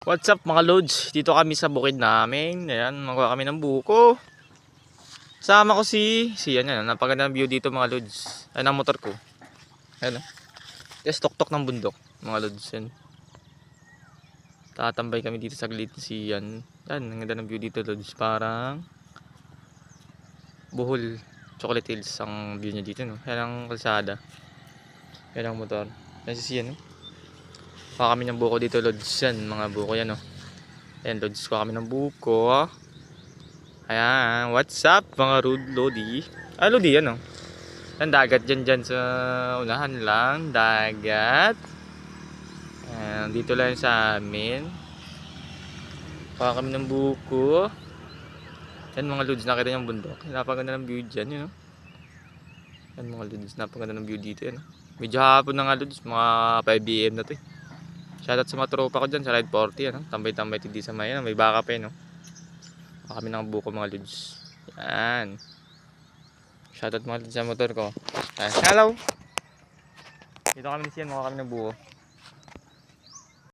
What's up mga lods? Dito kami sa bukid namin. Ayan, magawa kami ng buko. Sama ko si yan, napaganda ng view dito mga lods. Ayan ang motor ko. Ayan o. Yes, tok-tok ng bundok mga lods. Ayan. Tatambay kami dito sa gilid si yan. Ayan, ang ganda ng view dito lods. Parang Bohol, Chocolate Hills ang view niya dito. No? Ayan ang kalsada. Ayan ang motor. Ayan si yan. No? Kuha kami ng buko dito lods. Yan, mga buko yan o. Ayan lods, kuha kami ng buko. Ayan, what's up mga Lodi? Lodi yan o. Yan dagat dyan sa unahan lang. Dagat. Ayan, dito lang sa amin. Kuha kami ng buko. Yan mga lods, nakita niyang bundok. Napaganda ng view dyan yun o. Yan mga lods, napaganda ng view dito yan o. Medyo hapon na nga lods, mga 5 AM na to eh. Shoutout sa mga tropa ko dyan sa Ride 40 ano? Tambay-tambay tindi sa may, may baka pa no? Baka kami ng buko mga lods. Yan. Shoutout mga lods sa motor ko. Hello! Dito kami siyan, mukha kami ng buko.